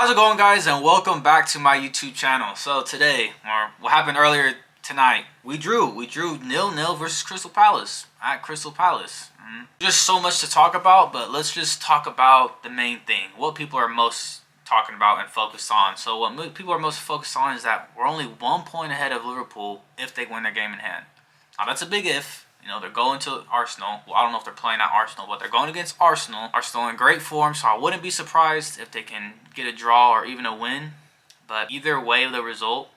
How's it going, guys, and welcome back to my YouTube channel. So today, or what happened earlier tonight, we drew 0-0 versus Crystal Palace at Crystal Palace. Just so much to talk about, but let's just talk about the main thing, what people are most talking about and focused on. So what people are most focused on is that we're only 1 point ahead of Liverpool if they win their game in hand. Now that's a big if. You know, they're going to Arsenal. Well, I don't know if they're playing at Arsenal, but they're going against Arsenal. Arsenal in great form, so I wouldn't be surprised if they can get a draw or even a win. But either way, the result,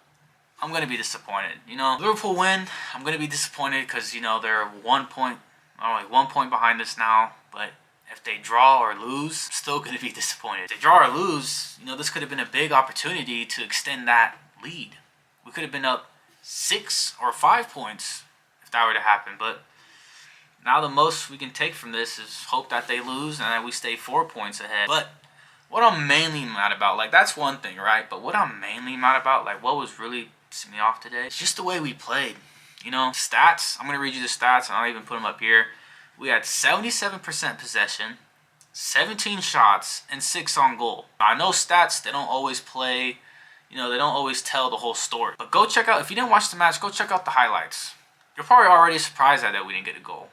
I'm going to be disappointed. You know, Liverpool win, I'm going to be disappointed because, you know, they're 1 point, only 1 point behind us now. But if they draw or lose, I'm still going to be disappointed. If they draw or lose, you know, this could have been a big opportunity to extend that lead. We could have been up 6 or 5 points if that were to happen. But now the most we can take from this is hope that they lose and that we stay 4 points ahead. But what I'm mainly mad about, like, that's one thing, right? But what I'm mainly mad about, like, what was really pissing me off today, it's just the way we played. You know, stats, I'm going to read you the stats, and I'll even put them up here. We had 77% possession, 17 shots, and 6 on goal. I know stats, they don't always play, you know, they don't always tell the whole story. But go check out, if you didn't watch the match, go check out the highlights. You're probably already surprised that we didn't get a goal,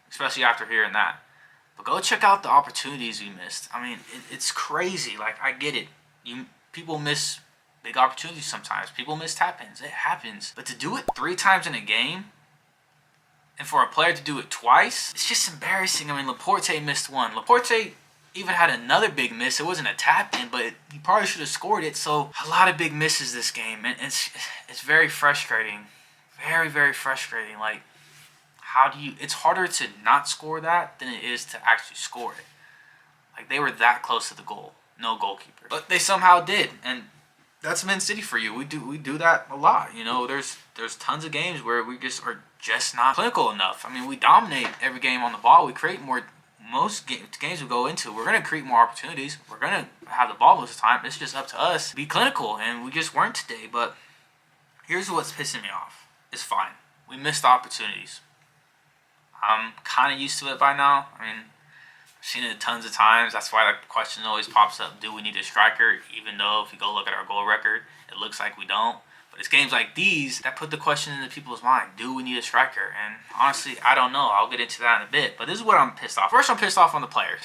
especially after hearing that. But go check out the opportunities we missed. I mean, it's crazy. Like, I get it. People miss big opportunities sometimes. People miss tap-ins. It happens. But to do it 3 times in a game, and for a player to do it twice, it's just embarrassing. I mean, Laporte missed one. Laporte even had another big miss. It wasn't a tap-in, but he probably should have scored it. So a lot of big misses this game, and it's very frustrating. Very, very frustrating. Like, how do you... It's harder to not score that than it is to actually score it. Like, they were that close to the goal. No goalkeeper. But they somehow did, and that's Man City for you. We do that a lot. You know, there's tons of games where we just are just not clinical enough. I mean, we dominate every game on the ball. We create more... Most games we go into, we're going to create more opportunities. We're going to have the ball most of the time. It's just up to us to be clinical, and we just weren't today. But here's what's pissing me off. It's fine. We missed opportunities. I'm kind of used to it by now. I mean, I've seen it tons of times. That's why the question always pops up, do we need a striker? Even though if you go look at our goal record, it looks like we don't. But it's games like these that put the question into people's mind. Do we need a striker? And honestly, I don't know. I'll get into that in a bit. But this is what I'm pissed off. First, I'm pissed off on the players.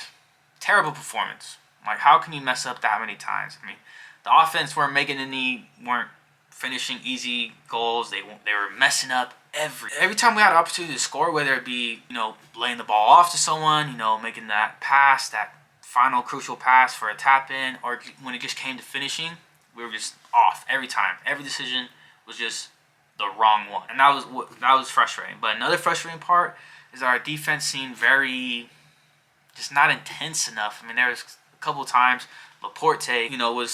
Terrible performance. Like, how can you mess up that many times? I mean, the offense weren't finishing easy goals. They were messing up every time we had an opportunity to score, whether it be, you know, laying the ball off to someone, you know, making that pass, that final crucial pass for a tap in, or when it just came to finishing, we were just off every time. Every decision was just the wrong one, and that was frustrating. But another frustrating part is that our defense seemed very just not intense enough. I mean, there was a couple of times Laporte, you know,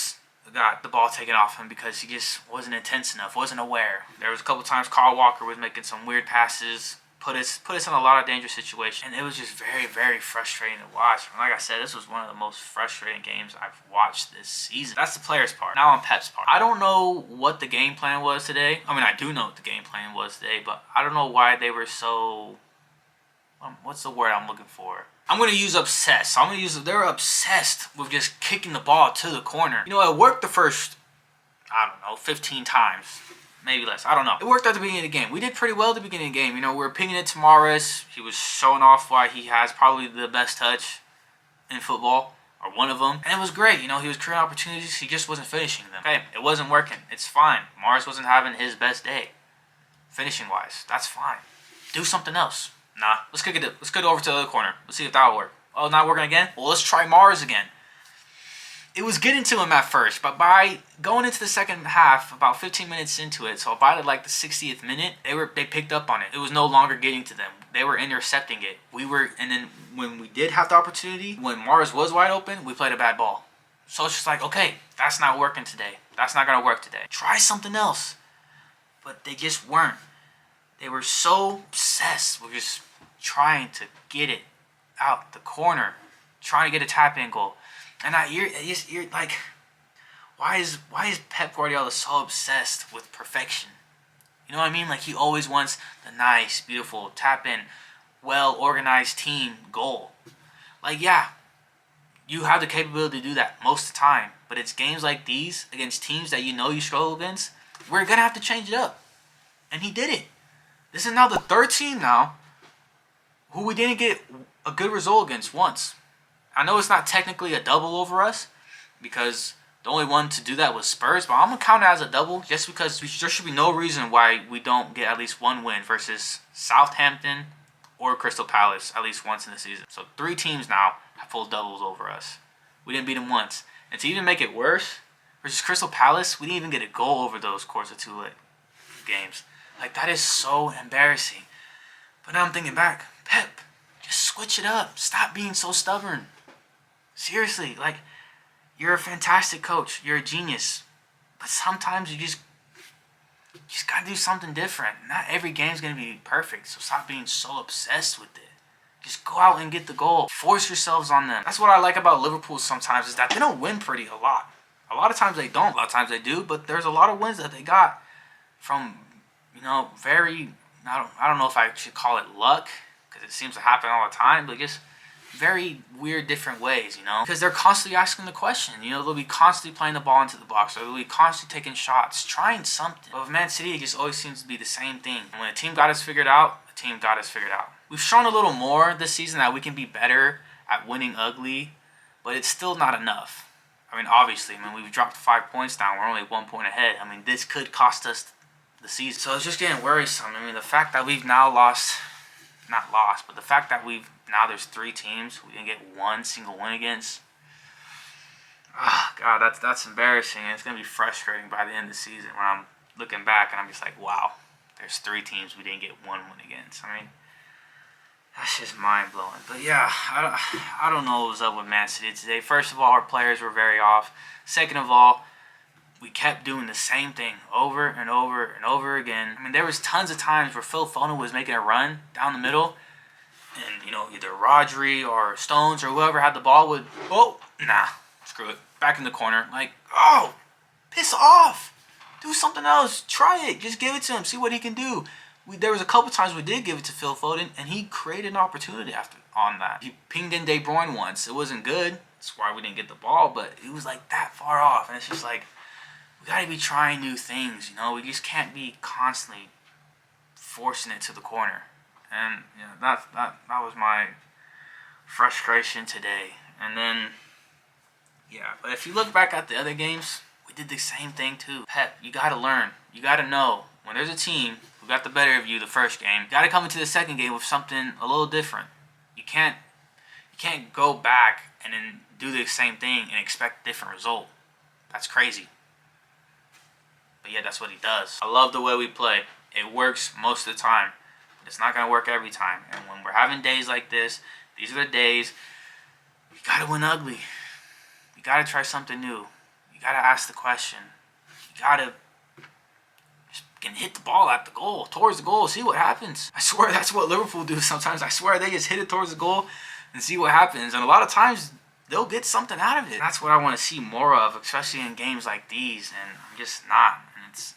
got the ball taken off him because he just wasn't intense enough, wasn't aware. There was a couple times Kyle Walker was making some weird passes, put us in a lot of dangerous situations, and it was just very, very frustrating to watch. And like I said, this was one of the most frustrating games I've watched this season. That's the players' part. Now on Pep's part. I don't know what the game plan was today. I mean, I do know what the game plan was today, but I don't know why they were so... what's the word I'm looking for? I'm going to use obsessed. They were obsessed with just kicking the ball to the corner. You know, it worked the first, I don't know, 15 times. Maybe less. I don't know. It worked at the beginning of the game. We did pretty well at the beginning of the game. You know, we were pinging it to Mahrez. He was showing off why he has probably the best touch in football, or one of them. And it was great. You know, he was creating opportunities. He just wasn't finishing them. Okay, it wasn't working. It's fine. Mahrez wasn't having his best day, finishing-wise. That's fine. Do something else. Nah, let's kick it over to the other corner. Let's see if that'll work. Oh, not working again? Well, let's try Mars again. It was getting to him at first, but by going into the second half, about 15 minutes into it, so by like the 60th minute, they picked up on it. It was no longer getting to them. They were intercepting it. And then when we did have the opportunity, when Mars was wide open, we played a bad ball. So it's just like, okay, that's not working today. That's not gonna work today. Try something else. But they just weren't. They were so obsessed with just trying to get it out the corner, trying to get a tap-in goal. And you're like, why is Pep Guardiola so obsessed with perfection? You know what I mean? Like, he always wants the nice, beautiful tap-in, well-organized team goal. Like, yeah, You have the capability to do that most of the time. But it's games like these against teams that you know you struggle against. We're going to have to change it up. And he did it. This is now the third team now who we didn't get a good result against once. I know it's not technically a double over us because the only one to do that was Spurs, but I'm going to count it as a double just because there should be no reason why we don't get at least one win versus Southampton or Crystal Palace at least once in the season. So 3 teams now have full doubles over us. We didn't beat them once. And to even make it worse, versus Crystal Palace, we didn't even get a goal over those course of 2 games. Like, that is so embarrassing. But now I'm thinking back, Pep, just switch it up. Stop being so stubborn. Seriously, like, you're a fantastic coach. You're a genius. But sometimes you just got to do something different. Not every game's going to be perfect, so stop being so obsessed with it. Just go out and get the goal. Force yourselves on them. That's what I like about Liverpool sometimes is that they don't win pretty a lot. A lot of times they don't. A lot of times they do, but there's a lot of wins that they got from, very, I don't know if I should call it luck, because it seems to happen all the time, but just very weird different ways, because they're constantly asking the question. They'll be constantly playing the ball into the box, or they'll be constantly taking shots, trying something. But with Man City, it just always seems to be the same thing. And when a team got us figured out, the team got us figured out. We've shown a little more this season that we can be better at winning ugly, but it's still not enough. Obviously, we've dropped 5 points down. We're only 1 point ahead. This could cost us the season. So it's just getting worrisome. The fact that we've now but the fact that now there's 3 teams we didn't get one single win against. God, that's embarrassing. And it's going to be frustrating by the end of the season when I'm looking back and I'm just like, wow, there's 3 teams we didn't get one win against. That's just mind-blowing. But yeah, I don't know what was up with Man City today. First of all, our players were very off. Second of all, we kept doing the same thing over and over and over again. There was tons of times where Phil Foden was making a run down the middle, and either Rodri or Stones or whoever had the ball would, screw it, back in the corner. Piss off, do something else, try it, just give it to him, see what he can do. There was a couple times we did give it to Phil Foden, and he created an opportunity on that. He pinged in De Bruyne once. It wasn't good. That's why we didn't get the ball, but it was like that far off, and it's just like, we got to be trying new things, We just can't be constantly forcing it to the corner. And that was my frustration today. And then, but if you look back at the other games, we did the same thing too. Pep, you got to learn. You got to know when there's a team who got the better of you the first game, you got to come into the second game with something a little different. You can't go back and then do the same thing and expect a different result. That's crazy. But yeah, that's what he does. I love the way we play. It works most of the time. But it's not going to work every time. And when we're having days like this, these are the days you got to win ugly. You got to try something new. You got to ask the question. You got to just hit the ball at the goal, towards the goal, see what happens. I swear that's what Liverpool do sometimes. I swear they just hit it towards the goal and see what happens. And a lot of times they'll get something out of it. That's what I want to see more of, especially in games like these. And I'm just not.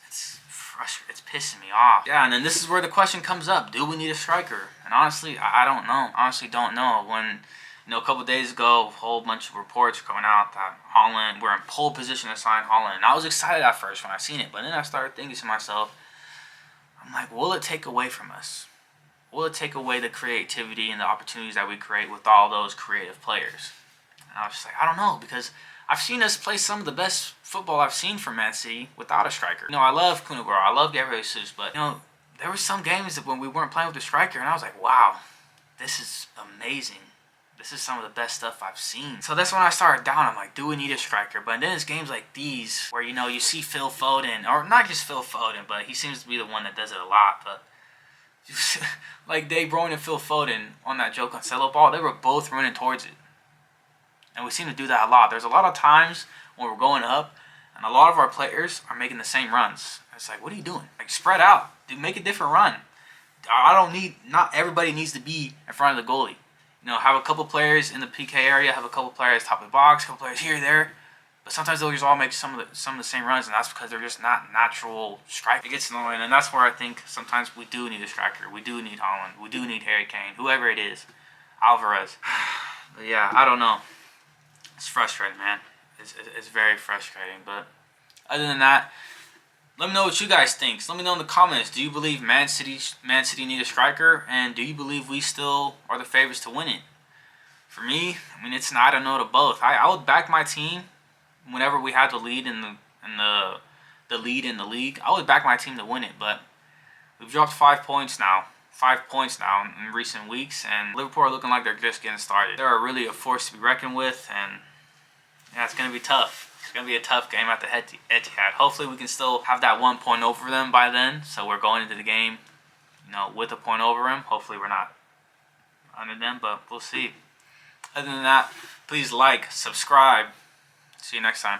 It's frustrating. It's pissing me off. Yeah, and then this is where the question comes up. Do we need a striker? And honestly, I don't know. Honestly, don't know. When, a couple of days ago, a whole bunch of reports coming out that we're in pole position to sign Haaland. And I was excited at first when I seen it. But then I started thinking to myself, I'm like, will it take away from us? Will it take away the creativity and the opportunities that we create with all those creative players? And I was just like, I don't know, because I've seen us play some of the best football I've seen from Man City without a striker. I love Kunagura, I love Gabriel Jesus, but there were some games when we weren't playing with a striker, and I was like, wow, this is amazing. This is some of the best stuff I've seen. So that's when I started down. I'm like, do we need a striker? But then it's games like these where, you see Phil Foden, or not just Phil Foden, but he seems to be the one that does it a lot, but like De Bruyne and Phil Foden on that Joe Cancelo ball, they were both running towards it. And we seem to do that a lot. There's a lot of times when we're going up, and a lot of our players are making the same runs. It's like, what are you doing? Like, spread out. Dude, make a different run. Not everybody needs to be in front of the goalie. Have a couple players in the PK area, have a couple players top of the box, a couple players here, there. But sometimes they'll just all make some of the same runs, and that's because they're just not natural strikers. It gets annoying, and that's where I think sometimes we do need a striker. We do need Haaland. We do need Harry Kane, whoever it is. Alvarez. But yeah, I don't know. It's frustrating, man. It's very frustrating. But other than that, let me know what you guys think. Let me know in the comments. Do you believe Man City need a striker, and do you believe we still are the favorites to win it? For me, I mean, it's not a no to both. I would back my team whenever we had the lead in the lead in the league. I would back my team to win it, but we've dropped 5 points now. 5 points now in recent weeks, and Liverpool are looking like they're just getting started. They're really a force to be reckoned with, and yeah, it's gonna be tough. It's going to be a tough game at the Etihad. Hopefully we can still have that 1 point over them by then. So we're going into the game, with a point over them. Hopefully we're not under them, but we'll see. Other than that, please like, subscribe. See you next time.